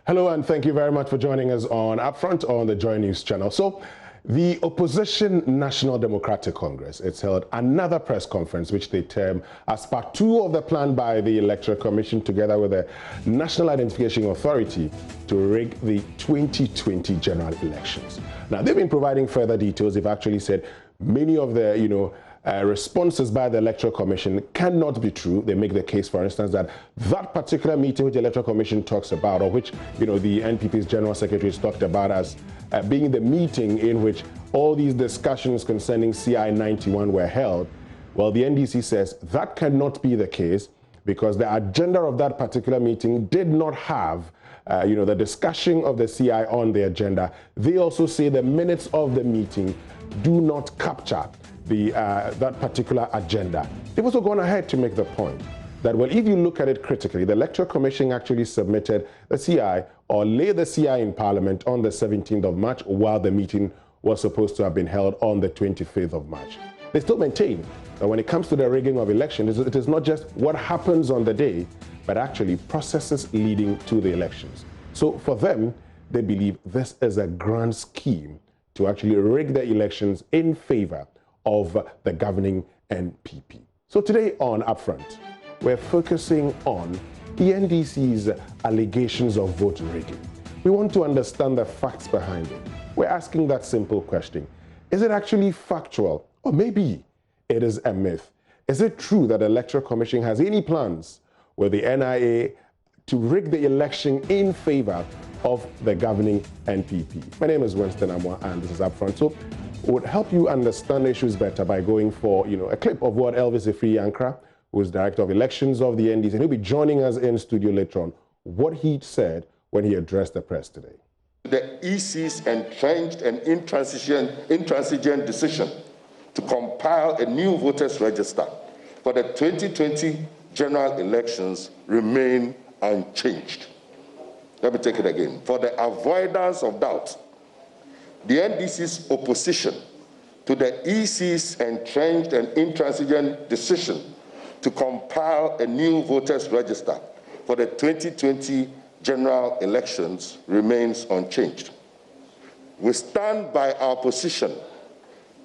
Hello, and thank you very much for joining us on Upfront on the JoyNews channel. So, the opposition National Democratic Congress, it's held another press conference which they term as part 2 of the plan by the Electoral Commission together with the National Identification Authority to rig the 2020 general elections. Now, they've been providing further details. They've actually said many of the, responses by the Electoral Commission cannot be true. They make the case, for instance, that that particular meeting which the Electoral Commission talks about, or which the NPP's General Secretary has talked about as being the meeting in which all these discussions concerning CI 91 were held, well, the NDC says that cannot be the case because the agenda of that particular meeting did not have the discussion of the CI on the agenda. They also say the minutes of the meeting do not capture that particular agenda. They've also gone ahead to make the point that, well, if you look at it critically, the Electoral Commission actually submitted the CI or laid the CI in Parliament on the 17th of March while the meeting was supposed to have been held on the 25th of March. They still maintain that when it comes to the rigging of elections, it is not just what happens on the day, but actually processes leading to the elections. So for them, they believe this is a grand scheme to actually rig the elections in favor of the governing NPP. So today on Upfront, we're focusing on the NDC's allegations of vote rigging. We want to understand the facts behind it. We're asking that simple question. Is it actually factual? Or maybe it is a myth. Is it true that the Electoral Commission has any plans with the NIA to rig the election in favor of the governing NPP? My name is Winston Amwa, and this is Upfront. So would help you understand issues better by going for a clip of what Elvis Ifri-Yankra, who is Director of Elections of the NDC, and he'll be joining us in studio later on, what he said when he addressed the press today. The EC's entrenched and intransigent decision to compile a new voters register for the 2020 general elections remain unchanged. Let me take it again. For the avoidance of doubt, the NDC's opposition to the EC's entrenched and intransigent decision to compile a new voters register for the 2020 general elections remains unchanged. We stand by our position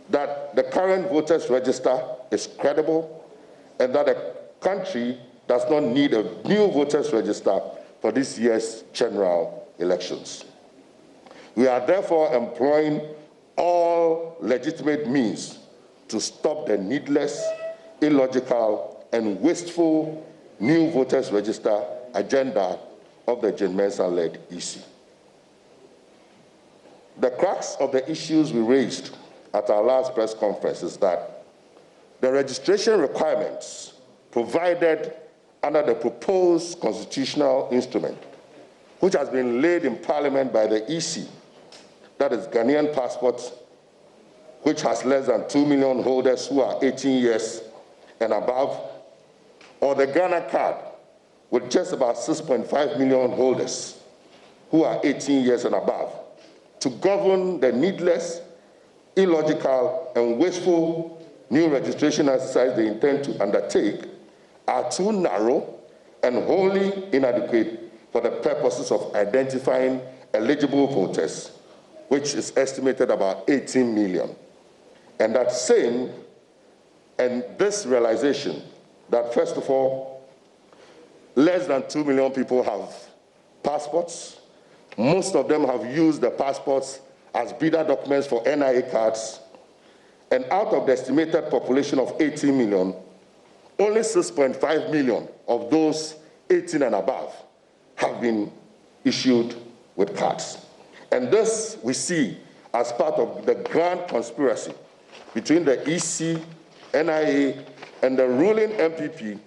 that the current voters register is credible and that the country does not need a new voters register for this year's general elections. We are therefore employing all legitimate means to stop the needless, illogical, and wasteful new voters register agenda of the Jane Mensah-led EC. The crux of the issues we raised at our last press conference is that the registration requirements provided under the proposed constitutional instrument, which has been laid in Parliament by the EC, that is Ghanaian passports, which has less than 2 million holders who are 18 years and above, or the Ghana card with just about 6.5 million holders who are 18 years and above, to govern the needless, illogical, and wasteful new registration exercise they intend to undertake are too narrow and wholly inadequate for the purposes of identifying eligible voters, which is estimated about 18 million. And that same, and this realization that first of all, less than 2 million people have passports. Most of them have used the passports as bidder documents for NIA cards. And out of the estimated population of 18 million, only 6.5 million of those 18 and above have been issued with cards. And this we see as part of the grand conspiracy between the EC, NIA, and the ruling MPP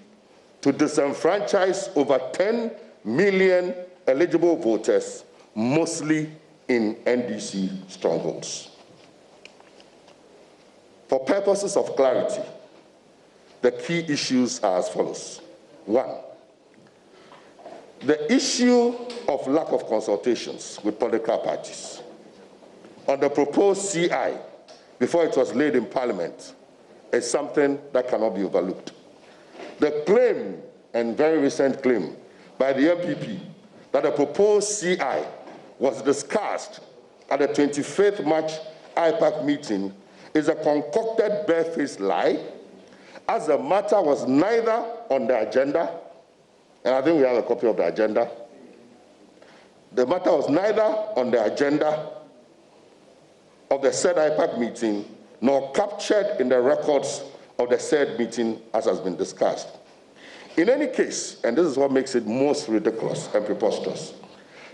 to disenfranchise over 10 million eligible voters, mostly in NDC strongholds. For purposes of clarity, the key issues are as follows. 1, the issue of lack of consultations with political parties on the proposed CI before it was laid in Parliament is something that cannot be overlooked. The claim, and very recent claim, by the MPP that the proposed CI was discussed at the 25th March IPAC meeting is a concocted barefaced lie, as the matter was neither on the agenda, and I think we have a copy of the agenda. The matter was neither on the agenda of the said IPAC meeting, nor captured in the records of the said meeting as has been discussed. In any case, and this is what makes it most ridiculous and preposterous,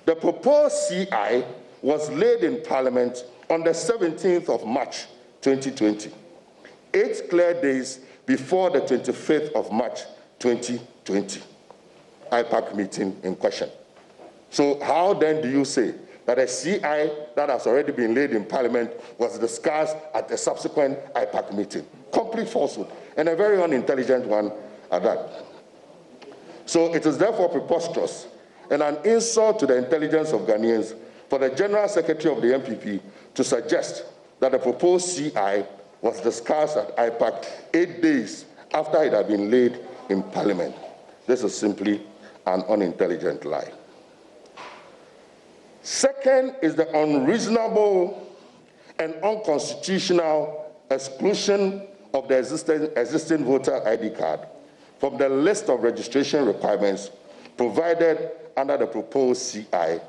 the proposed CI was laid in Parliament on the 17th of March 2020, 8 clear days before the 25th of March 2020 IPAC meeting in question. So how then do you say that a CI that has already been laid in Parliament was discussed at the subsequent IPAC meeting? Complete falsehood, and a very unintelligent one at that. So it is therefore preposterous and an insult to the intelligence of Ghanaians for the General Secretary of the NPP to suggest that the proposed CI was discussed at IPAC 8 days after it had been laid in Parliament. This is simply an unintelligent lie. Second is the unreasonable and unconstitutional exclusion of the existing voter ID card from the list of registration requirements provided under the proposed CI,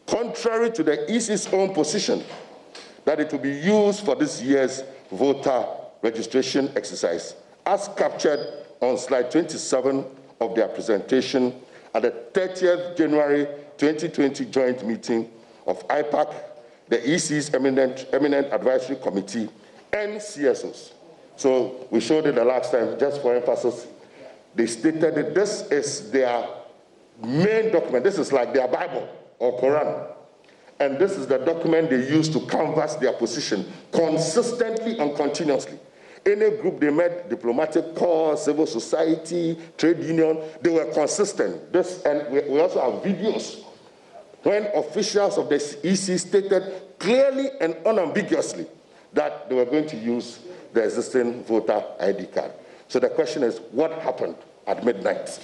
contrary to the EC's own position that it will be used for this year's voter registration exercise, as captured on slide 27 of their presentation at the 30th January 2020 joint meeting of IPAC, the EC's eminent advisory committee, and CSOs. So we showed it the last time, just for emphasis. They stated that this is their main document. This is like their Bible or Quran. And this is the document they use to canvass their position consistently and continuously. Any group they met, diplomatic corps, civil society, trade union, they were consistent. This, and we also have videos when officials of the EC stated clearly and unambiguously that they were going to use the existing voter ID card. So the question is, what happened at midnight?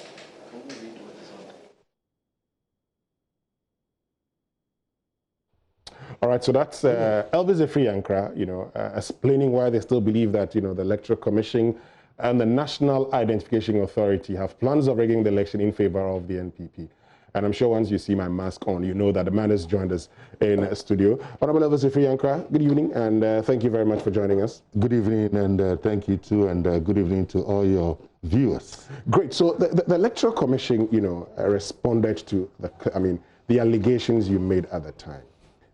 All right, so that's Elvis Efriankra, explaining why they still believe that, the Electoral Commission and the National Identification Authority have plans of rigging the election in favor of the NPP. And I'm sure once you see my mask on, you know that the man has joined us in studio. Honorable Elvis Efriankra, good evening, and thank you very much for joining us. Good evening, and thank you too, and good evening to all your viewers. Great. So the Electoral Commission, responded to the allegations you made at the time.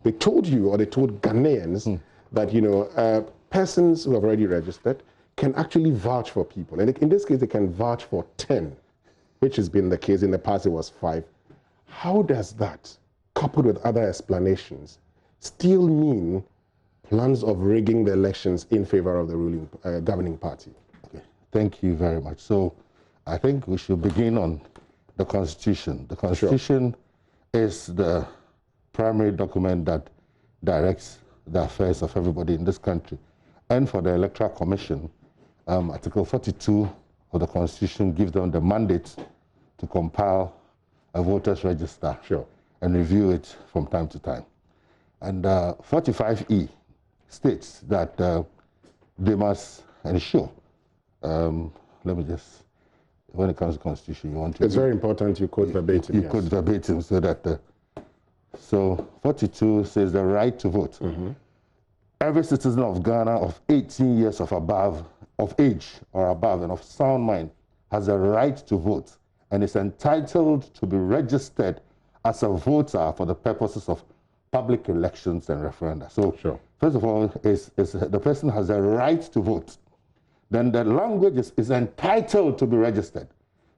They told you, or they told Ghanaians, that persons who have already registered can actually vouch for people, and in this case, they can vouch for 10, which has been the case. In the past, it was 5. How does that, coupled with other explanations, still mean plans of rigging the elections in favor of the ruling governing party? Okay. Thank you very much. So I think we should begin on the Constitution. The Constitution is the primary document that directs the affairs of everybody in this country. And for the Electoral Commission, Article 42 of the Constitution gives them the mandate to compile a voters register and review it from time to time. And 45E states that they must ensure, let me just, when it comes to Constitution, you want to... It's very important you quote verbatim. You quote verbatim so that... So 42 says the right to vote. Every citizen of Ghana of 18 years of age or above and of sound mind has a right to vote and is entitled to be registered as a voter for the purposes of public elections and referenda. So first of all, the person has a right to vote. Then the language is entitled to be registered.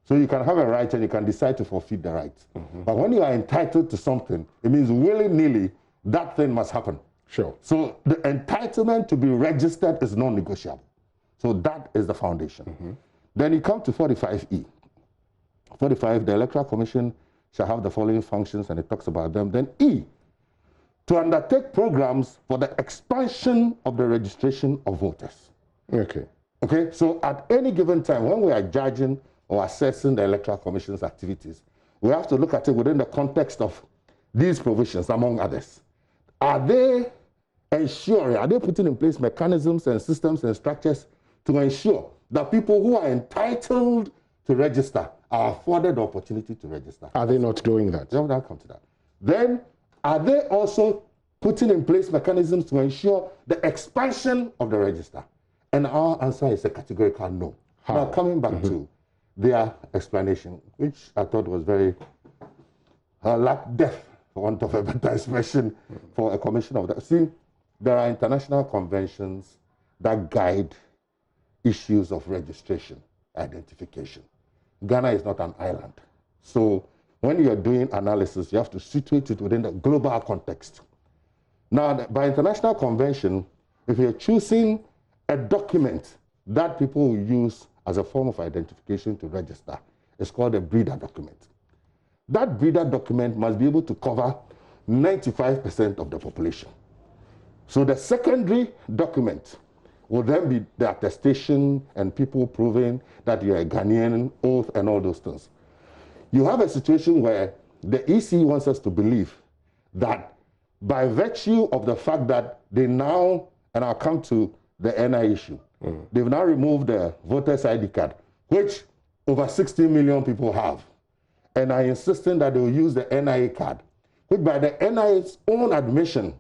So you can have a right and you can decide to forfeit the right. But when you are entitled to something, it means willy-nilly that thing must happen. So the entitlement to be registered is non-negotiable. So that is the foundation. Then you come to 45E. 45, the Electoral Commission shall have the following functions, and it talks about them. Then E, to undertake programs for the expansion of the registration of voters. Okay, so at any given time, when we are judging or assessing the Electoral Commission's activities, we have to look at it within the context of these provisions, among others. Are they ensuring, are they putting in place mechanisms and systems and structures to ensure that people who are entitled to register are afforded the opportunity to register? Are they not doing that? I'll come to that. Then, are they also putting in place mechanisms to ensure the expansion of the register? And our answer is a categorical no. How? Now, coming back to their explanation, which I thought was very lack depth, for want of a better expression, for a commission of that. See, there are international conventions that guide issues of registration, identification. Ghana is not an island. So when you're doing analysis, you have to situate it within the global context. Now, by international convention, if you're choosing a document that people will use as a form of identification to register, it's called a breeder document. That breeder document must be able to cover 95% of the population. So the secondary document will then be the attestation and people proving that you're a Ghanaian, oath, and all those things. You have a situation where the EC wants us to believe that by virtue of the fact that they now, and I'll come to the NIA issue, they've now removed the voter's ID card, which over 60 million people have, and are insisting that they will use the NIA card, which by the NIA's own admission,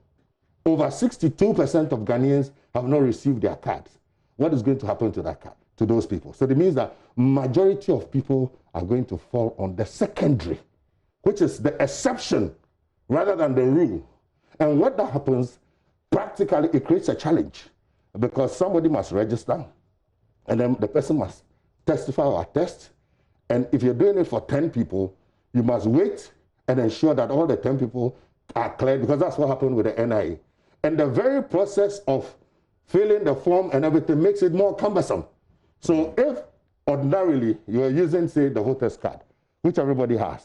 over 62% of Ghanaians have not received their cards. What is going to happen to that card, to those people? So it means that majority of people are going to fall on the secondary, which is the exception rather than the rule. And what that happens, practically, it creates a challenge because somebody must register and then the person must testify or attest. And if you're doing it for 10 people, you must wait and ensure that all the 10 people are cleared, because that's what happened with the NIA. And the very process of filling the form and everything makes it more cumbersome. So if ordinarily you are using, say, the voter's card, which everybody has,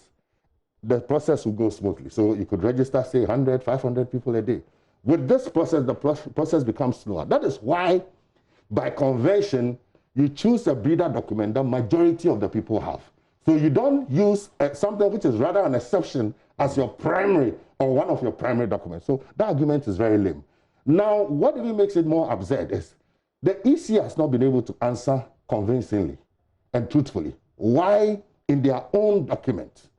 the process will go smoothly. So you could register, say, 100, 500 people a day. With this process, the process becomes slower. That is why, by convention, you choose a breeder document that majority of the people have. So you don't use something which is rather an exception as your primary or one of your primary documents. So that argument is very lame. Now, what even makes it more absurd is the EC has not been able to answer convincingly and truthfully why in their own document,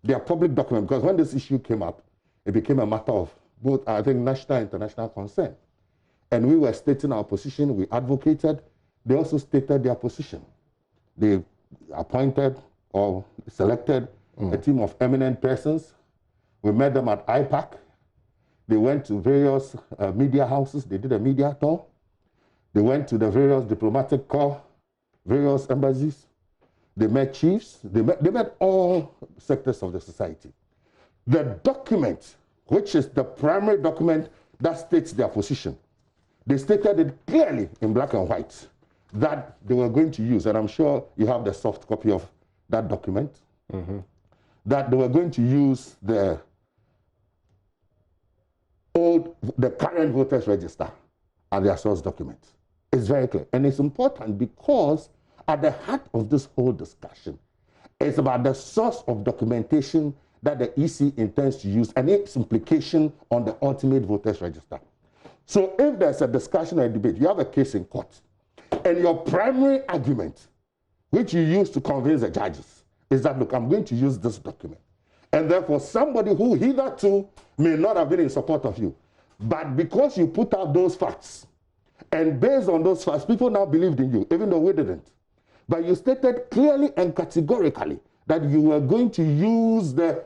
their public document, because when this issue came up, it became a matter of both, I think, national and international concern. And we were stating our position, we advocated, they also stated their position. They appointed or selected a team of eminent persons. We met them at IPAC. They went to various media houses. They did a media tour. They went to the various diplomatic corps, various embassies. They met chiefs. They met all sectors of the society. The document, which is the primary document that states their position, they stated it clearly in black and white that they were going to use, and I'm sure you have the soft copy of that document, that they were going to use the current voters register as their source document. It's very clear. And it's important because at the heart of this whole discussion is about the source of documentation that the EC intends to use and its implication on the ultimate voters register. So if there's a discussion or a debate, you have a case in court, and your primary argument, which you use to convince the judges, is that, look, I'm going to use this document. And therefore, somebody who hitherto may not have been in support of you, but because you put out those facts, and based on those facts, people now believed in you, even though we didn't. But you stated clearly and categorically that you were going to use the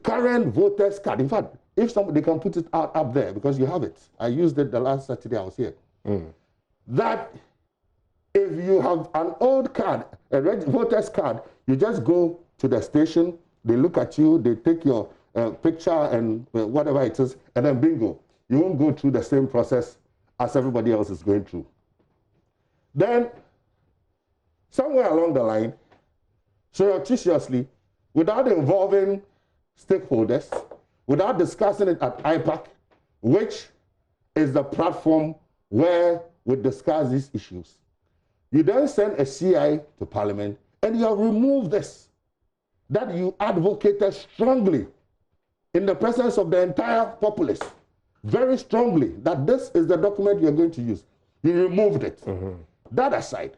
current voters card. In fact, if somebody can put it out up there, because you have it. I used it the last Saturday I was here. That if you have an old card, a voter's card, you just go to the station, they look at you, they take your picture and whatever it is, and then bingo. You won't go through the same process as everybody else is going through. Then, somewhere along the line, surreptitiously, without involving stakeholders, without discussing it at IPAC, which is the platform where we discuss these issues, you then send a CI to Parliament, and you have removed this. that you advocated strongly in the presence of the entire populace, very strongly, that this is the document you're going to use. You removed it. That aside,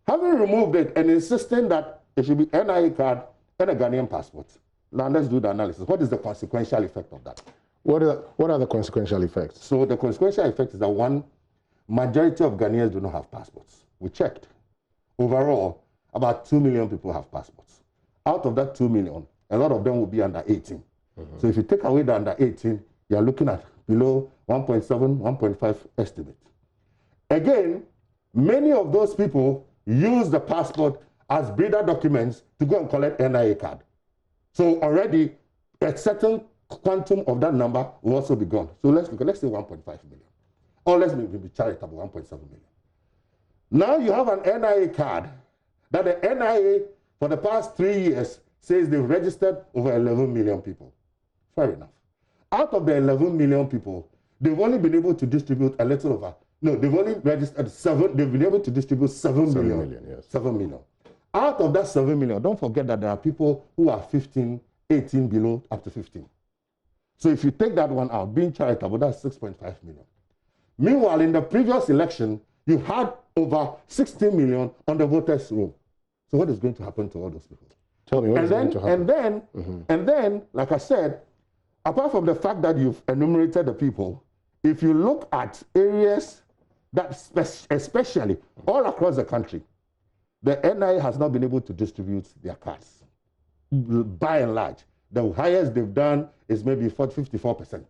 having removed it and insisting that it should be NIA card and a Ghanaian passport. Now let's do the analysis. What is the consequential effect of that? What are the consequential effects? So the consequential effect is that one, majority of Ghanaians do not have passports. We checked. Overall, about 2 million people have passports. Out of that 2 million, a lot of them will be under 18. So if you take away the under 18, you're looking at below 1.7, 1.5 estimate. Again, many of those people use the passport as breeder documents to go and collect NIA card. So already a certain quantum of that number will also be gone. So let's say 1.5 million. Or let's be charitable, 1.7 million. Now you have an NIA card that the NIA for the past 3 years says they've registered over 11 million people. Fair enough. Out of the 11 million people, they've only been able to distribute a little over. No, they've only registered 7. They've been able to distribute 7 million. Yes. 7 million. Out of that 7 million, don't forget that there are people who are 15, 18 below, up to 15. So if you take that one out, being charitable, that's 6.5 million. Meanwhile, in the previous election, you had over 60 million on the voters' roll. So what is going to happen to all those people? Tell me what is going to happen. And then, like I said, apart from the fact that you've enumerated the people, if you look at areas that especially all across the country, the NIA has not been able to distribute their cards. By and large, the highest they've done is maybe 54%.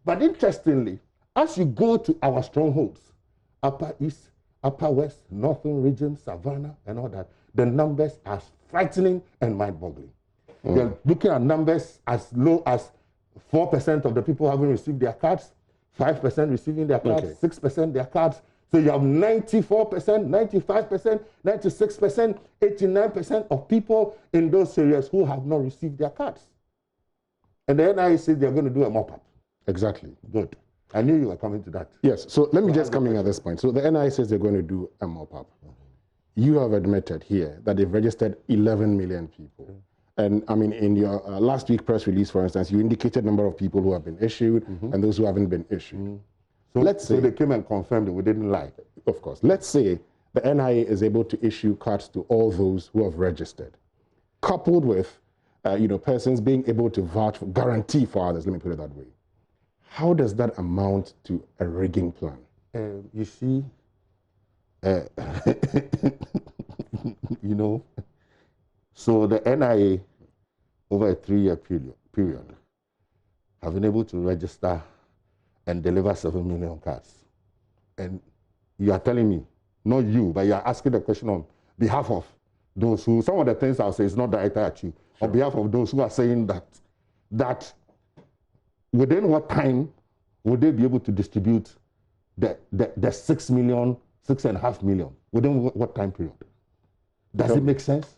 But interestingly, as you go to our strongholds, Upper East, Upper West, Northern Region, Savannah, and all that, the numbers are frightening and mind-boggling. You're looking at numbers as low as 4% of the people having received their cards, 5% receiving their cards, 6% their cards. So you have 94%, 95%, 96%, 89% of people in those areas who have not received their cards. And the NIA says they're going to do a mop-up. Exactly. Good. I knew you were coming to that. Yes, so let me just come in at this point. So the NIA says they're going to do a mop-up. You have admitted here that they've registered 11 million people. And I mean, in your last week press release, for instance, you indicated number of people who have been issued and those who haven't been issued. So let's say they came and confirmed that we didn't lie. Of course. Let's say the NIA is able to issue cards to all those who have registered, coupled with persons being able to vouch for, guarantee for others, let me put it that way. How does that amount to a rigging plan? You see, so the NIA, over a 3-year period, have been able to register and deliver 7 million cards. And you are telling me, not you, but you are asking the question on behalf of those who, some of the things I'll say is not directed at you, on behalf of those who are saying that within what time would they be able to distribute the 6 million, 6.5 million? Within what time period? Does it make sense?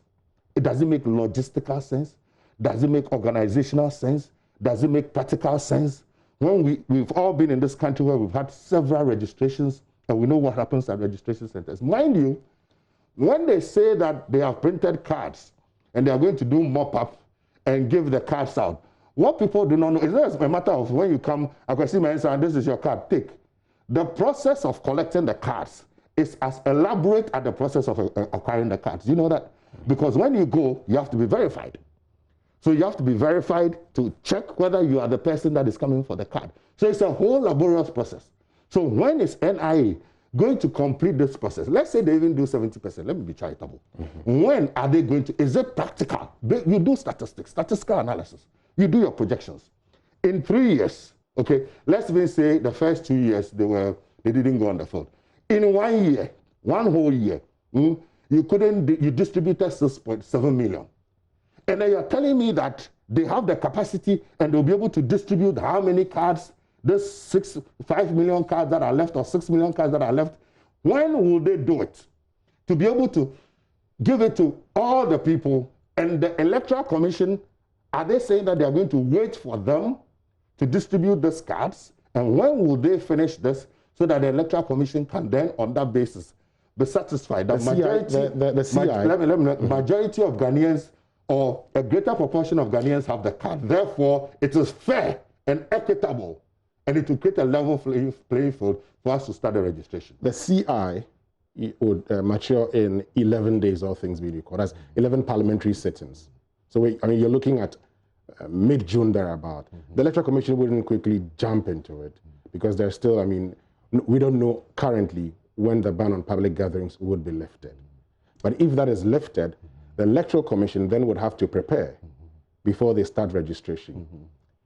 Does it make logistical sense? Does it make organizational sense? Does it make practical sense? When we've all been in this country where we've had several registrations and we know what happens at registration centers. Mind you, when they say that they have printed cards and they are going to do mop-up and give the cards out, what people do not know is not a matter of when you come, I can see my answer and this is your card, take. The process of collecting the cards is as elaborate as the process of acquiring the cards. You know that? Because when you go, you have to be verified. So you have to be verified to check whether you are the person that is coming for the card. So it's a whole laborious process. So when is NIA going to complete this process? Let's say they even do 70%. Let me be charitable. When are they going to? Is it practical? You do statistics, statistical analysis. You do your projections. In 3 years, okay, let's even say the first 2 years they didn't go on the field. In 1 year, one whole year, you distributed 6.7 million. And then you're telling me that they have the capacity and they'll be able to distribute how many cards, this 5 million cards that are left or 6 million cards that are left. When will they do it? To be able to give it to all the people, and the Electoral Commission, are they saying that they're going to wait for them to distribute these cards? And when will they finish this so that the Electoral Commission can then, on that basis, be satisfied that majority of Ghanaians or a greater proportion of Ghanaians have the card. Therefore, it is fair and equitable, and it will create a level playing field for us to start the registration. The CI would mature in 11 days, all things being equal. That's 11 parliamentary sittings. So, you're looking at mid-June thereabout. The Electoral Commission wouldn't quickly jump into it because there's still, we don't know currently when the ban on public gatherings would be lifted. But if that is lifted, the Electoral Commission then would have to prepare before they start registration.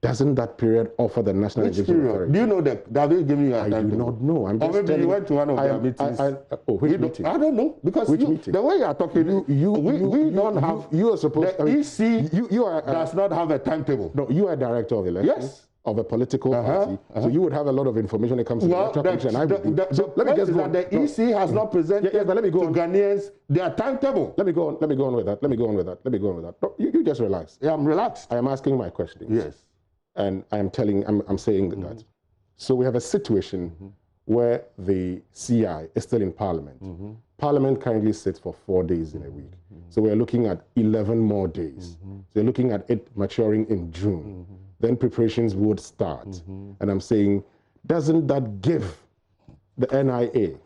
Doesn't that period offer the National Election Authority? Do you know that? Have they given you a time? I do not know. I'm just or maybe you went to one of their meetings. Which meeting? I don't know. Because the way you are talking, we don't have... You are supposed... The EC does not have a timetable. No, you are director of elections. Yes. Of a political party, so you would have a lot of information when it comes to the Electoral Commission. Let me just go on. The EC has not presented but let me go on. to Ghanaians their timetable. Let me go on with that. No, you just relax. Yeah, I'm relaxed. I am asking my questions. Yes. And I'm saying that. So we have a situation where the CI is still in Parliament. Parliament currently sits for 4 days in a week. So we're looking at 11 more days. So you're looking at it maturing in June. Then preparations would start. And I'm saying, doesn't that give the NIA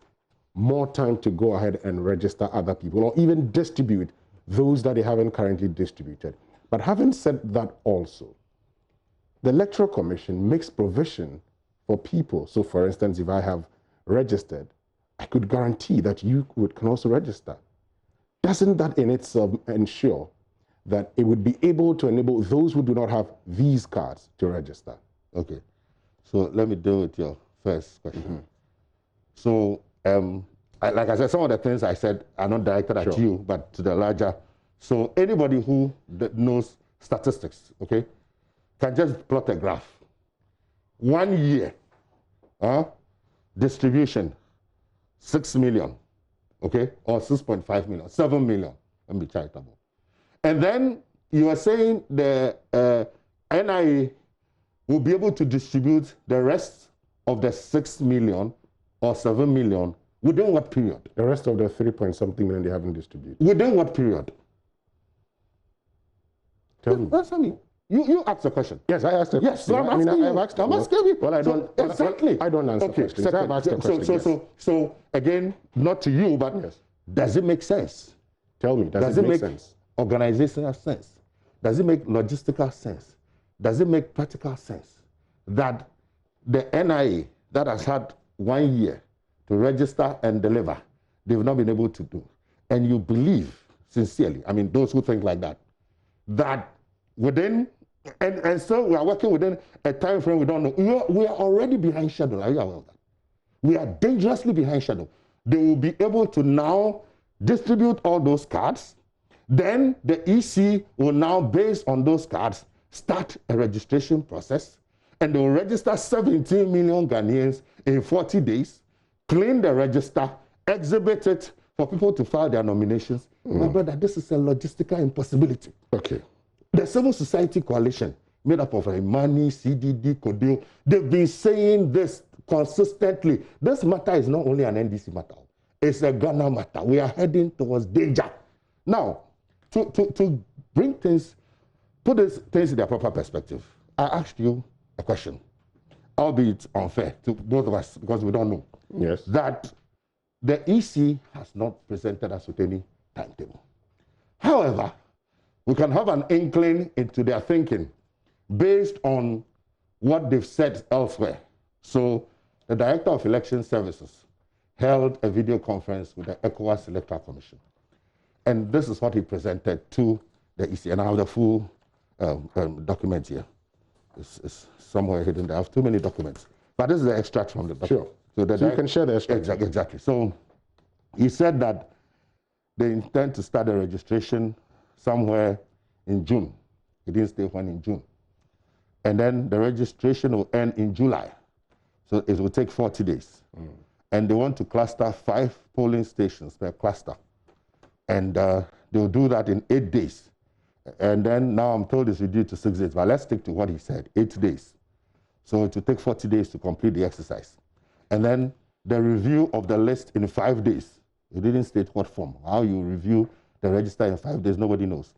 more time to go ahead and register other people or even distribute those that they haven't currently distributed? But having said that also, the Electoral Commission makes provision for people. So for instance, if I have registered, I could guarantee that you can also register. Doesn't that in itself ensure that it would be able to enable those who do not have these cards to register? Okay. So let me deal with your first question. So, like I said, some of the things I said are not directed at you, but to the larger. So anybody who knows statistics, okay, can just plot a graph. 1 year, distribution, 6 million, okay, or 6.5 million, 7 million, let me be charitable. And then you are saying the NIA will be able to distribute the rest of the 6 million or 7 million within what period? The rest of the 3-point-something million they haven't distributed. Within what period? Tell me. That's what I mean. You asked the question. Yes, I asked the question. Yes, so I'm asking you. Well, I don't. Exactly. I don't answer questions. I've asked the question. So again, not to you, but does it make sense? Tell me. Does it make sense? Organizational sense? Does it make logistical sense? Does it make practical sense that the NIA that has had 1 year to register and deliver, they've not been able to do, and you believe sincerely, those who think like that, that within, and so we are working within a time frame we don't know. We are already behind schedule. Are you aware of that? We are dangerously behind schedule. They will be able to now distribute all those cards. Then the EC will now, based on those cards, start a registration process. And they will register 17 million Ghanaians in 40 days, clean the register, exhibit it for people to file their nominations. My brother, this is a logistical impossibility. Okay. The Civil Society Coalition, made up of Imani, CDD, Kodil, they've been saying this consistently. This matter is not only an NDC matter. It's a Ghana matter. We are heading towards danger. Now, to bring things, put these things in their proper perspective, I asked you a question, albeit unfair to both of us because we don't know. Yes. That the EC has not presented us with any timetable. However, we can have an inkling into their thinking based on what they've said elsewhere. So the Director of Election Services held a video conference with the ECOWAS Electoral Commission. And this is what he presented to the EC. And I have the full document here. It's somewhere hidden there. I have too many documents. But this is the extract from the document. Sure. So you can share the extract. Exactly. So he said that they intend to start the registration somewhere in June. He didn't state when in June. And then the registration will end in July. So it will take 40 days. And they want to cluster 5 polling stations per cluster. And they'll do that in 8 days. And then now I'm told it's reduced to 6 days, but let's stick to what he said, 8 days. So it will take 40 days to complete the exercise. And then the review of the list in 5 days. He didn't state what form. How you review the register in 5 days, nobody knows.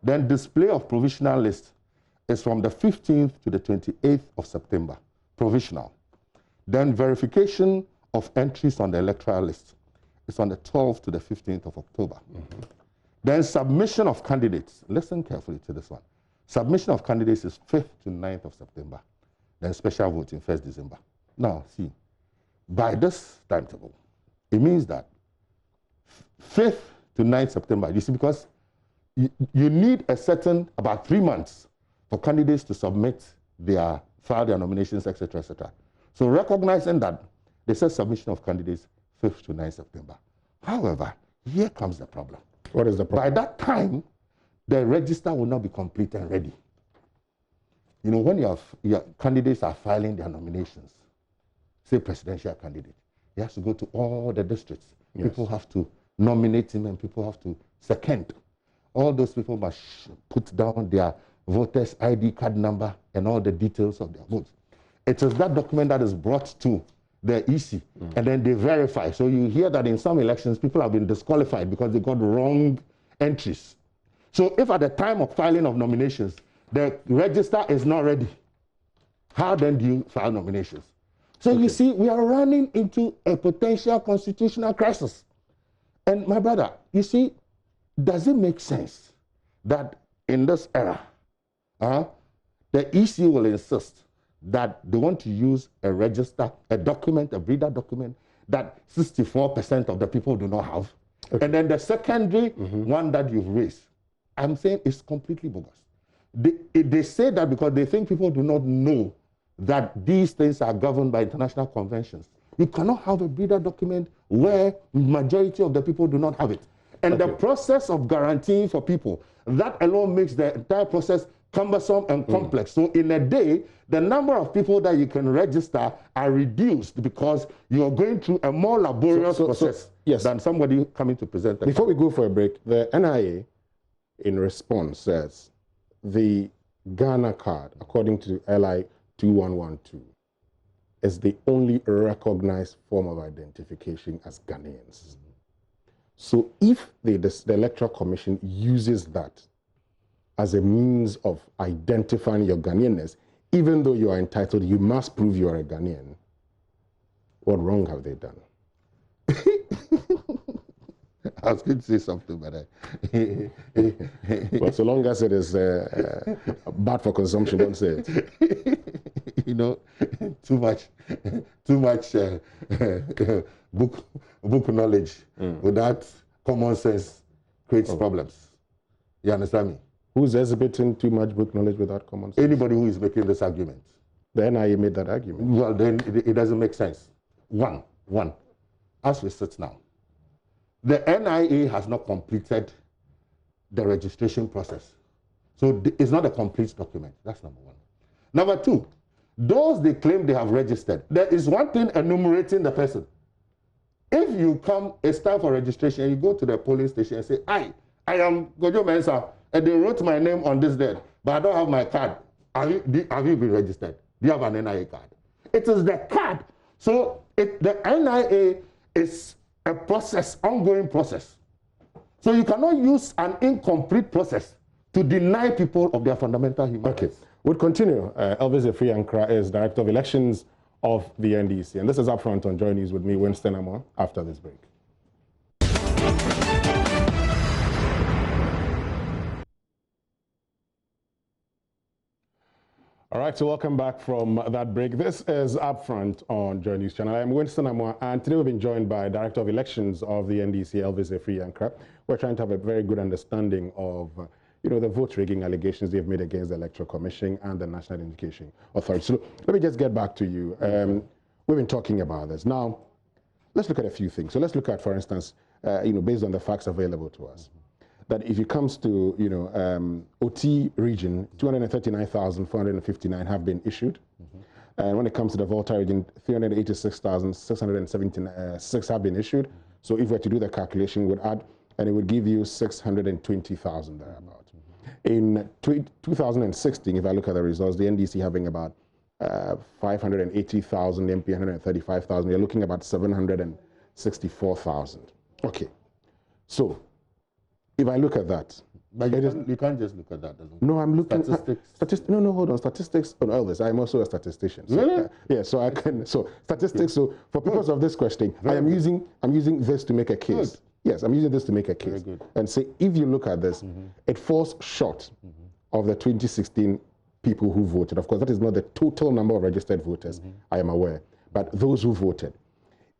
Then display of provisional list is from the 15th to the 28th of September, provisional. Then verification of entries on the electoral list is on the 12th to the 15th of October. Then submission of candidates, listen carefully to this one. Submission of candidates is 5th to 9th of September. Then special voting 1st December. Now, see, by this timetable, it means that 5th to 9th September, you see, because you need a certain, about 3 months for candidates to submit file their nominations, etc., etc. So recognizing that, they said submission of candidates 5th to 9th September. However, here comes the problem. What is the problem? By that time, the register will not be complete and ready. You know, when your candidates are filing their nominations, say presidential candidate, he has to go to all the districts. Yes. People have to nominate him and people have to second. All those people must put down their voters' ID card number and all the details of their votes. It is that document that is brought to the EC, and then they verify. So you hear that in some elections, people have been disqualified because they got wrong entries. So if at the time of filing of nominations, the register is not ready, how then do you file nominations? So you see, we are running into a potential constitutional crisis. And my brother, you see, does it make sense that in this era, the EC will insist that they want to use a register, a document, a breeder document that 64% of the people do not have. Okay. And then the secondary one that you've raised, I'm saying it's completely bogus. They say that because they think people do not know that these things are governed by international conventions. You cannot have a breeder document where majority of the people do not have it. And the process of guaranteeing for people, that alone makes the entire process cumbersome and complex. So in a day, the number of people that you can register are reduced because you are going through a more laborious process than somebody coming to present. Before we go for a break, the NIA, in response, says the Ghana card, according to LI 2112, is the only recognized form of identification as Ghanaians. So if the Electoral Commission uses that as a means of identifying your Ghanaianness, even though you are entitled, you must prove you are a Ghanaian, what wrong have they done? I was going to say something, but well, so long as it is bad for consumption, don't say it. You know, too much book knowledge without common sense creates problems. You understand me? Who's exhibiting too much book knowledge without common sense? Anybody who is making this argument. The NIA made that argument. Well, then it doesn't make sense. One, as we sit now, the NIA has not completed the registration process. So it's not a complete document. That's number one. Number two, those they claim they have registered, there is one thing enumerating the person. If you come, it's time for registration, and you go to the polling station and say, I am Gojo Mensah, and they wrote my name on this date, but I don't have my card. Have you been registered? Do you have an NIA card? It is the card. So the NIA is a process, ongoing process. So you cannot use an incomplete process to deny people of their fundamental human rights. Okay, we'll continue. Elvis Efriankra is Director of Elections of the NDC. And this is Upfront on JoyNews with me, Winston Amor, after this break. All right, so welcome back from that break. This is Upfront on JoyNews channel. I'm Winston Amor, and today we've been joined by Director of Elections of the NDC, Elvis Efriankra. We're trying to have a very good understanding of the vote rigging allegations they've made against the Electoral Commission and the National Identification Authority. So let me just get back to you. We've been talking about this. Now, let's look at a few things. So let's look at, for instance, based on the facts available to us, that if it comes to, OT region, 239,459 have been issued. And when it comes to the Volta region, 386,676 have been issued. So if we were to do the calculation, we would add, and it would give you 620,000 thereabout. In 2016, if I look at the results, the NDC having about 580,000, MP 135,000, you're looking at about 764,000. Okay, so if I look at that, But you can't just look at that alone. No, I'm looking statistics. No, hold on. Statistics on Elvis. I'm also a statistician. So, really? Yeah. So I can. So statistics. So for purpose of this question, I'm using this to make a case. Good. Yes, I'm using this to make a case. Very good. And say, if you look at this, it falls short of the 2016 people who voted. Of course, that is not the total number of registered voters. I am aware, but those who voted.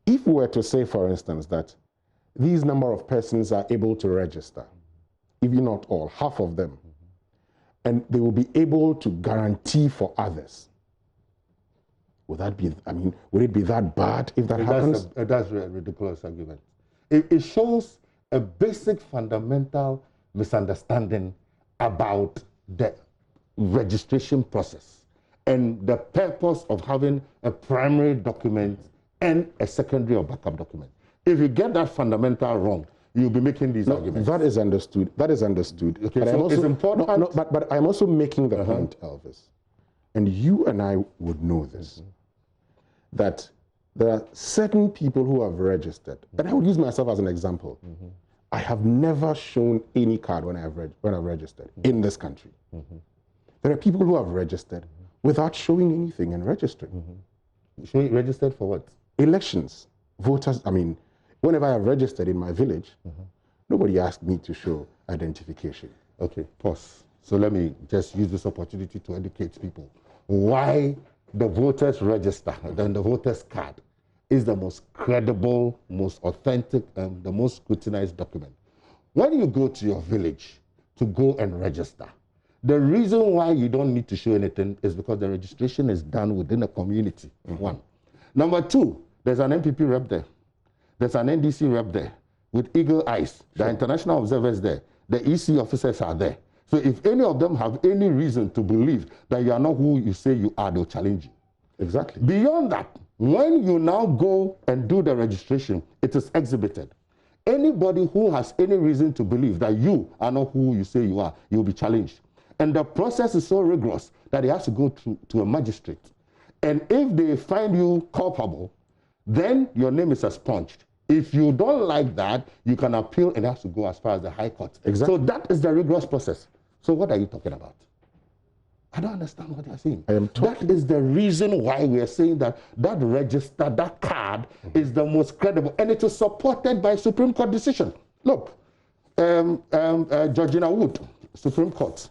If we were to say, for instance, that these number of persons are able to register, if not all, half of them, and they will be able to guarantee for others. Would that be, would it be that bad if that happens? That's a ridiculous argument. It shows a basic fundamental misunderstanding about the registration process and the purpose of having a primary document and a secondary or backup document. If you get that fundamental wrong, you'll be making these arguments. That is understood. That is understood. Okay, but so it's important. But I'm also making the point, Elvis, and you and I would know this, that there are certain people who have registered, and I would use myself as an example. I have never shown any card when I've registered in this country. There are people who have registered without showing anything and registering. Registered for what? Elections, voters. Whenever I have registered in my village, nobody asked me to show identification. Okay, pause. So let me just use this opportunity to educate people why the voters register, then the voters card, is the most credible, most authentic, and the most scrutinized document. When you go to your village to go and register, the reason why you don't need to show anything is because the registration is done within a community, one. Number two, there's an MPP rep there. There's an NDC rep there with eagle eyes. The international observers there. The EC officers are there. So if any of them have any reason to believe that you are not who you say you are, they'll challenge you. Exactly. Beyond that, when you now go and do the registration, it is exhibited. Anybody who has any reason to believe that you are not who you say you are, you'll be challenged. And the process is so rigorous that it has to go to a magistrate. And if they find you culpable, then your name is expunged. If you don't like that, you can appeal and it has to go as far as the High Court. Exactly. So that is the rigorous process. So what are you talking about? I don't understand what you're saying. That is the reason why we are saying that that register, that card, is the most credible, and it is supported by Supreme Court decision. Look, Georgina Wood, Supreme Court.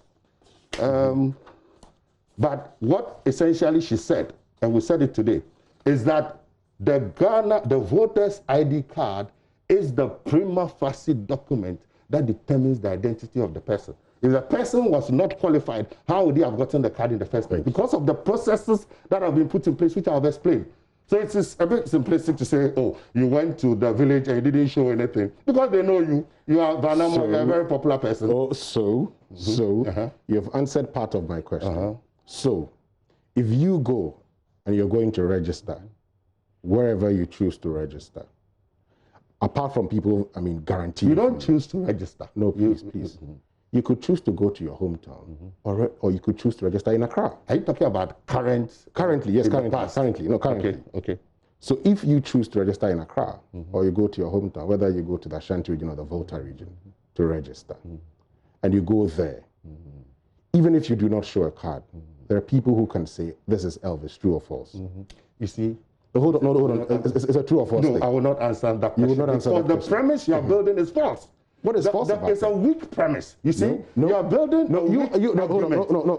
But what essentially she said, and we said it today, is that the voter's ID card is the prima facie document that determines the identity of the person. If the person was not qualified, how would he have gotten the card in the first place? Because of the processes that have been put in place, which I have explained. So it is a bit simplistic to say, oh, you went to the village and you didn't show anything. Because they know you. You are Vanamo, you're a very popular person. Oh, so you have answered part of my question. So if you go and you're going to register, wherever you choose to register, apart from people, guaranteed. You don't choose to register. No, please. You could choose to go to your hometown, or you could choose to register in Accra. Are you talking about currently? Yes, currently. No, currently. Okay. So if you choose to register in Accra, or you go to your hometown, whether you go to the Ashanti region or the Volta region to register, and you go there, even if you do not show a card, there are people who can say, this is Elvis, true or false. You see? Hold on. It's a true or false thing. I will not answer that question. You will not answer that question. Because the premise you are building is false. What is false about it? It's a weak premise. You see? No. You are building a weak argument. Hold on,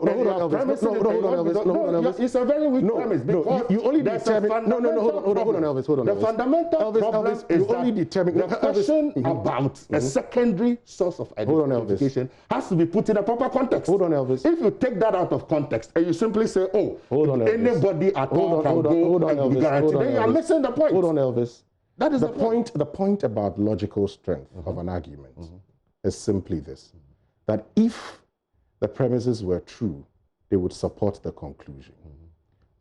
Elvis. It's a very weak premise. Because you only determine... Hold on, Elvis. The fundamental problem is the question about a secondary source of identification has to be put in a proper context. Hold on, Elvis. If you take that out of context and you simply say, oh, anybody at all can go and be guaranteed, then you are missing the point. Hold on, Elvis. That is the point. The point about logical strength of an argument is simply this: that if the premises were true, they would support the conclusion.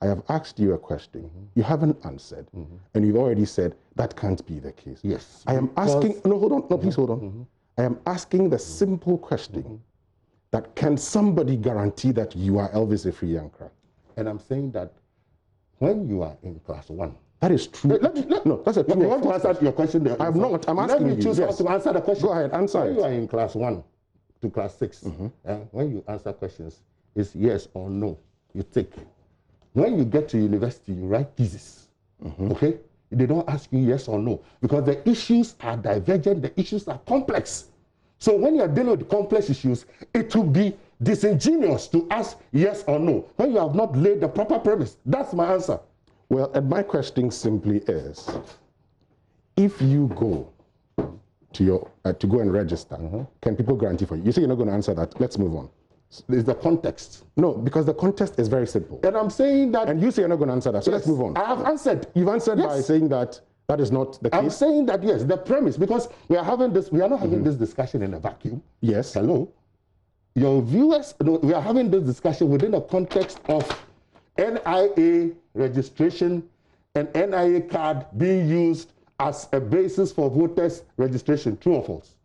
I have asked you a question. You haven't answered, and you've already said that can't be the case. Yes. I am asking. No, hold on. No, please hold on. I am asking the simple question: that can somebody guarantee that you are Elvis Ifriyankra? And I'm saying that when you are in class 1. That is true. No, that's a true. You want to answer your question? I'm not. I'm asking you. Let me choose how to answer the question. Go ahead, answer when it. You are in class 1. to class 6. When you answer questions, it's yes or no. You take. When you get to university, you write thesis. Okay? They don't ask you yes or no because the issues are divergent, the issues are complex. So when you're dealing with complex issues, it will be disingenuous to ask yes or no when you have not laid the proper premise. That's my answer. Well, and my question simply is, if you go to your to go and register, can people guarantee for you? You say you're not going to answer that. Let's move on. There's the context. No, because the context is very simple. And I'm saying that... And you say you're not going to answer that, so let's move on. I have answered. You've answered by saying that that is not the case? I'm saying that, yes, the premise, because we are having this, we are not having this discussion in a vacuum. Yes. Hello? Your viewers, we are having this discussion within the context of NIA registration and NIA card being used as a basis for voters registration. True or false?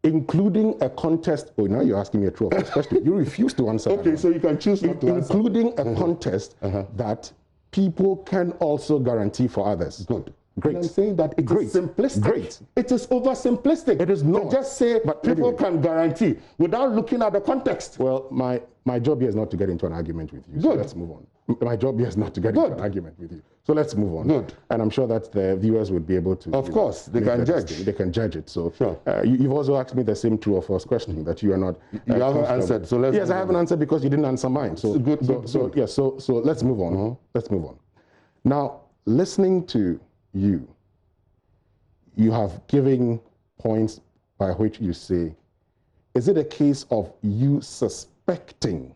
Including a contest. Oh, now you're asking me a true or false question. You refuse to answer. Okay, so you can choose not to answer. Including a contest that people can also guarantee for others. Good. Great. And I'm saying that it is simplistic. Great. It is oversimplistic. It is not. To just say but people anyway, can guarantee without looking at the context. Well, my job here is not to get into an argument with you. Good. So let's move on. My job here is not to get into an argument with you. So let's move on. Good. And I'm sure that the viewers would be able to... Of course, they can judge. They can judge it. So sure. You've also asked me the same true or false question that you are not... you haven't answered, so let's... Yes, I haven't answered because you didn't answer mine. So So let's move on. Let's move on. Now, listening to you, you have given points by which you say, is it a case of you suspecting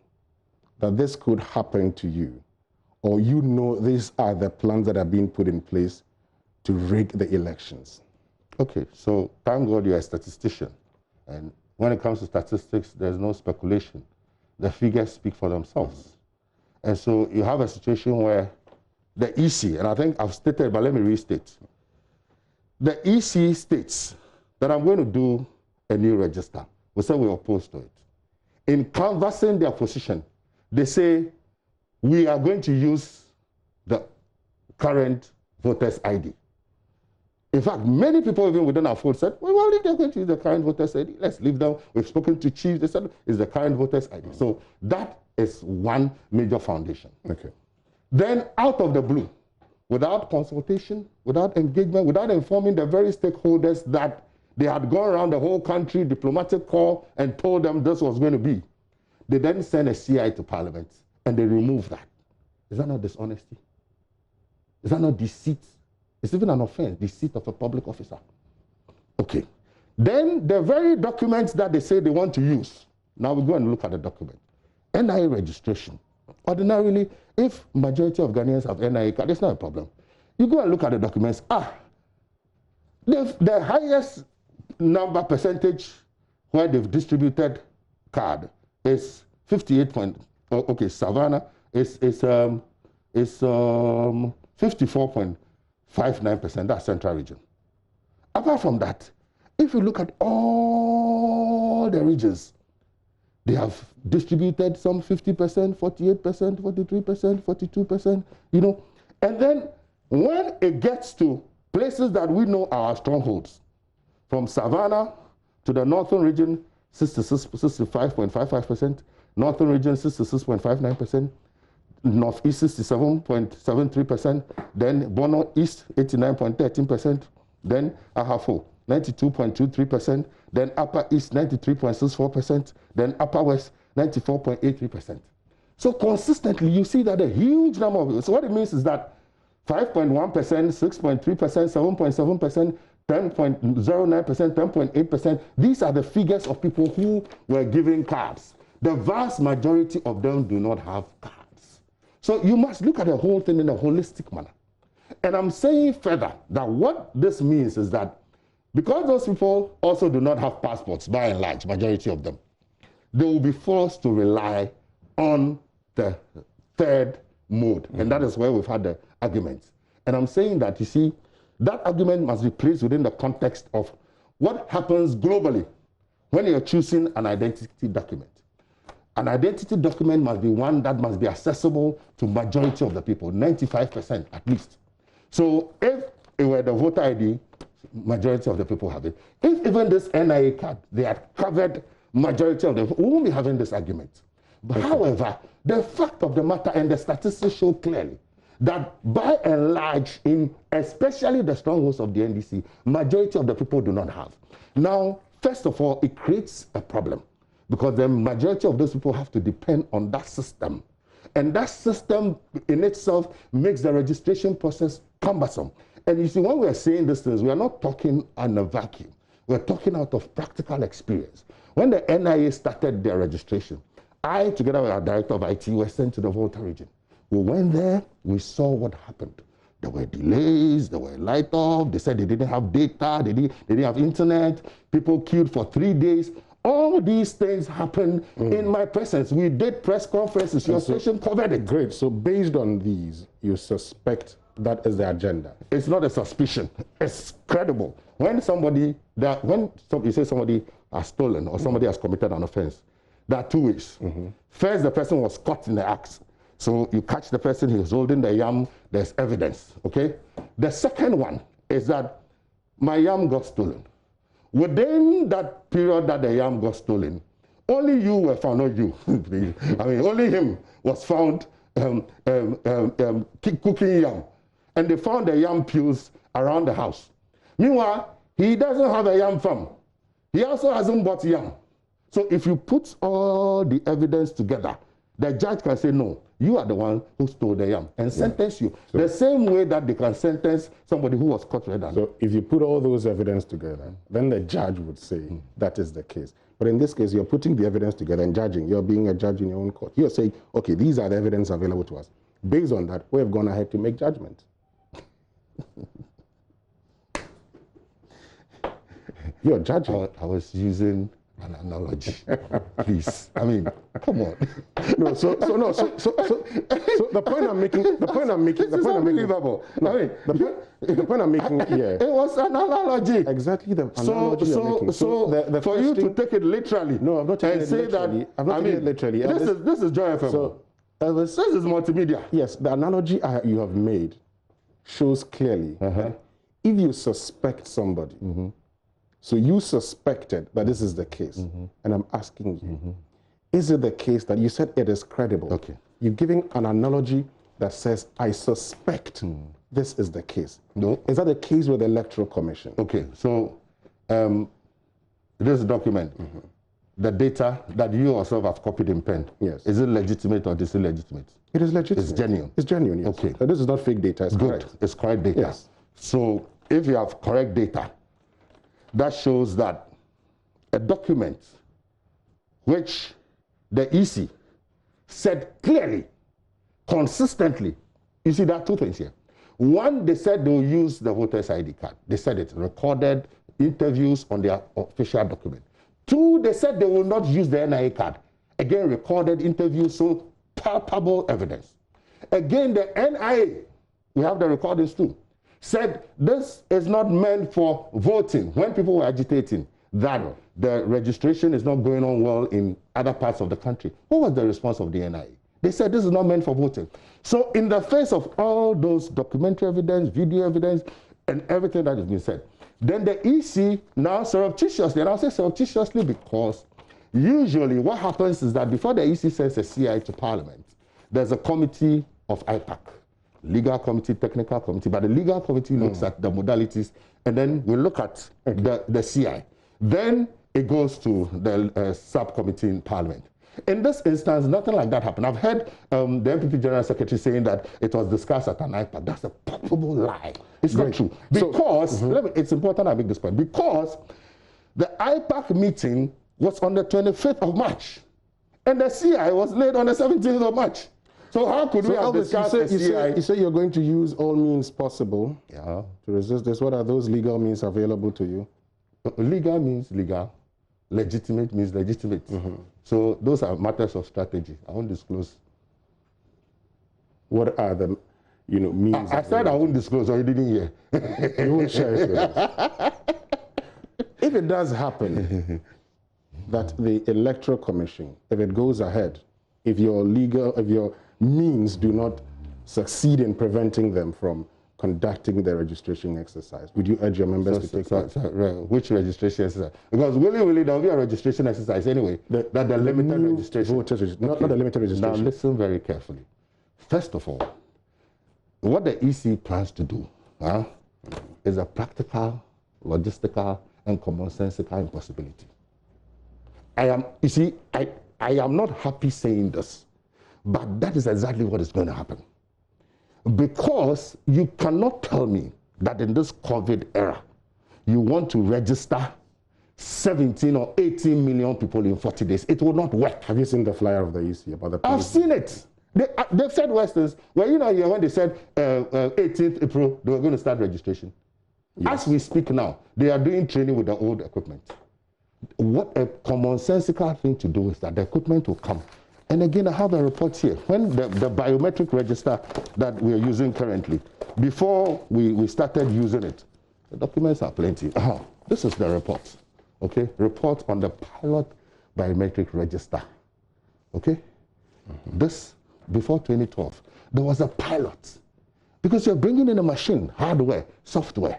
that this could happen to you, or you know these are the plans that are being put in place to rig the elections? Okay, so thank God you're a statistician. And when it comes to statistics, there's no speculation. The figures speak for themselves. And so you have a situation where the EC, and I think I've stated, but let me restate. The EC states that I'm going to do a new register. We say we're opposed to it. In canvassing their position, they say we are going to use the current voters' ID. In fact, many people even within our fold said, well, if they're going to use the current voters' ID, let's leave them. We've spoken to chiefs, they said it's the current voters' ID. So that is one major foundation. Okay. Then out of the blue, without consultation, without engagement, without informing the very stakeholders that they had gone around the whole country, diplomatic corps, and told them this was going to be, they then send a CI to Parliament and they remove that. Is that not dishonesty? Is that not deceit? It's even an offense, deceit of a public officer. Okay. Then the very documents that they say they want to use, now we go and look at the document. NIA registration. Ordinarily, if majority of Ghanaians have NIA card, it's not a problem. You go and look at the documents. The highest number percentage where they've distributed card is 58 point. Okay, Savannah is 54.59%. That's Central Region. Apart from that, if you look at all the regions, they have distributed some 50%, 48%, 43%, 42%, you know. And then when it gets to places that we know are our strongholds, from Savannah to the Northern Region, 65.55%, Northern Region, 66.59%, Northeast, 67.73%, then Bono East, 89.13%, then Ahafo, 92.23%, then Upper East, 93.64%, then Upper West, 94.83%. So consistently, you see that a huge number of, so what it means is that 5.1%, 6.3%, 7.7%, 10.09%, 10.8%, these are the figures of people who were given cards. The vast majority of them do not have cards. So you must look at the whole thing in a holistic manner. And I'm saying further that what this means is that because those people also do not have passports, by and large, majority of them, they will be forced to rely on the third mode. And that is where we've had the arguments. And I'm saying that, you see, that argument must be placed within the context of what happens globally when you're choosing an identity document. An identity document must be one that must be accessible to majority of the people, 95% at least. So if it were the voter ID, majority of the people have it. If even this NIA card, they had covered majority of them, we won't be having this argument. But however, the fact of the matter and the statistics show clearly that by and large, in especially the strongholds of the NDC, majority of the people do not have. Now, first of all, it creates a problem because the majority of those people have to depend on that system. And that system in itself makes the registration process cumbersome. And you see, when we are saying these things, we are not talking in a vacuum. We're talking out of practical experience. When the NIA started their registration, I, together with our director of IT, were sent to the Volta region. We went there, we saw what happened. There were delays, there were light off, they said they didn't have data, they didn't have internet, people queued for 3 days. All these things happened in my presence. We did press conferences, your station covered it. Great, so based on these, you suspect that is the agenda? It's not a suspicion, it's credible. When you say somebody has stolen or somebody has committed an offense, there are 2 ways. First, the person was caught in the act. So you catch the person, he's holding the yam, there's evidence, okay? The second one is that my yam got stolen. Within that period that the yam got stolen, only you were found, not you. I mean, only him was found cooking yam. And they found the yam peels around the house. Meanwhile, he doesn't have a yam farm. He also hasn't bought yam. So if you put all the evidence together, the judge can say, no, you are the one who stole the yam and sentence you. So, the same way that they can sentence somebody who was caught red-handed. So if you put all those evidence together, then the judge would say that is the case. But in this case, you're putting the evidence together and judging. You're being a judge in your own court. You're saying, okay, these are the evidence available to us. Based on that, we have gone ahead to make judgment. You're judging. I was using an analogy, please. I mean, come on. No, so the point I'm making, the point I'm making, the point I'm making here. It was an analogy. Exactly the analogy you're making. So for you to take it literally, no, I'm not taking it literally. I'm not taking it literally. This is Joy FM. So this is multimedia. Yes, the analogy you have made shows clearly that if you suspect somebody. So you suspected that this is the case, and I'm asking you, is it the case that you said it is credible? Okay. You're giving an analogy that says, I suspect this is the case. No. Is that the case with the Electoral Commission? Okay, so this document, the data that you yourself have copied in pen, yes, is it legitimate or is it illegitimate? It is legitimate. It's genuine. It's genuine, yes. Okay. So this is not fake data, it's good. Correct. It's correct data. Yes. So if you have correct data, that shows that a document which the EC said clearly, consistently, you see, there are 2 things here. One, they said they will use the voter's ID card. They said it, recorded interviews on their official document. 2, they said they will not use the NIA card. Again, recorded interviews, so palpable evidence. Again, the NIA, we have the recordings too, said this is not meant for voting. When people were agitating that the registration is not going on well in other parts of the country, what was the response of the NIA? They said this is not meant for voting. So in the face of all those documentary evidence, video evidence, and everything that has been said, then the EC now surreptitiously, and I'll say surreptitiously because usually what happens is that before the EC sends a CI to Parliament, there's a committee of IPAC. Legal committee, technical committee, but the legal committee looks at the modalities, and then we look at the CI. Then it goes to the subcommittee in Parliament. In this instance, nothing like that happened. I've heard the MPP General Secretary saying that it was discussed at an IPAC. That's a palpable lie. It's not true. Because, it's important I make this point, because the IPAC meeting was on the 25th of March, and the CI was laid on the 17th of March. So how could we have discussed a CI? You say you're going to use all means possible to resist this. What are those legal means available to you? Legal means legal. Legitimate means legitimate. So those are matters of strategy. I won't disclose. What are the means? I said I won't disclose, or you didn't hear. You won't share it with us. If it does happen that the Electoral Commission, if it goes ahead, if your means do not succeed in preventing them from conducting the registration exercise. Would you urge your members to take part? Which registration exercise? Because really, there will be a registration exercise anyway. The limited registration. Not the limited registration. Now listen very carefully. First of all, what the EC plans to do is a practical, logistical, and commonsensical impossibility. You see, I am not happy saying this, but that is exactly what is going to happen. Because you cannot tell me that in this COVID era, you want to register 17 or 18 million people in 40 days. It will not work. Have you seen the flyer of the EC about the I've seen it. They've said Westerners, well, you know, when they said 18th April, they were going to start registration. Yes. As we speak now, they are doing training with the old equipment. What a commonsensical thing to do is that the equipment will come. And again, I have a report here. When the biometric register that we are using currently, before we started using it, the documents are plenty. This is the report, okay? Report on the pilot biometric register, okay? This, before 2012, there was a pilot. Because you're bringing in a machine, hardware, software.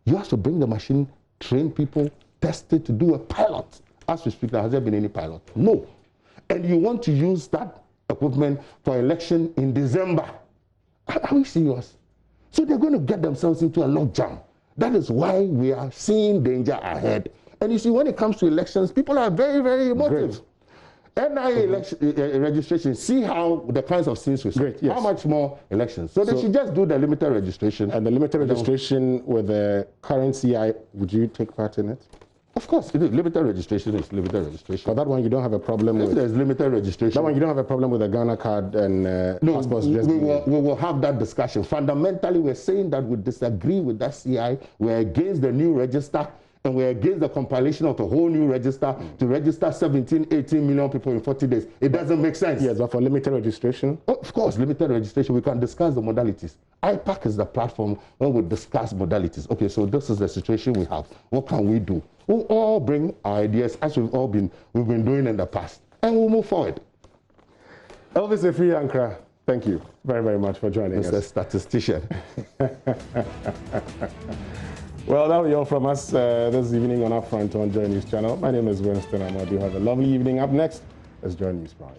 You have to bring the machine, train people, test it to do a pilot. As we speak now, has there been any pilot? No. And you want to use that equipment for election in December. Are we serious? So they're going to get themselves into a logjam. That is why we are seeing danger ahead. And you see, when it comes to elections, people are very, very emotive. NIA registration, see how the kinds of things we see. How much more elections? So they should just do the limited registration. And the limited registration with the current CI, would you take part in it? Of course, limited registration is limited registration. For that one, you don't have a problem with. There's limited registration. That one, you don't have a problem with a Ghana card and passports. We will have that discussion. Fundamentally, we're saying that we disagree with that CI. We're against the new register, and we're against the compilation of a whole new register to register 17, 18 million people in 40 days. It doesn't make sense. Yes, but for limited registration? Of course, limited registration. We can discuss the modalities. IPAC is the platform where we discuss modalities. Okay, so this is the situation we have. What can we do? We'll all bring our ideas as we've been doing in the past, and we'll move forward. Elvis Efri-Ankra, thank you very, very much for joining us. A statistician. Well, that will be all from us this evening on UpFront on JoyNews channel. My name is Winston Amadu. Have a lovely evening. Up next is JoyNews Prime.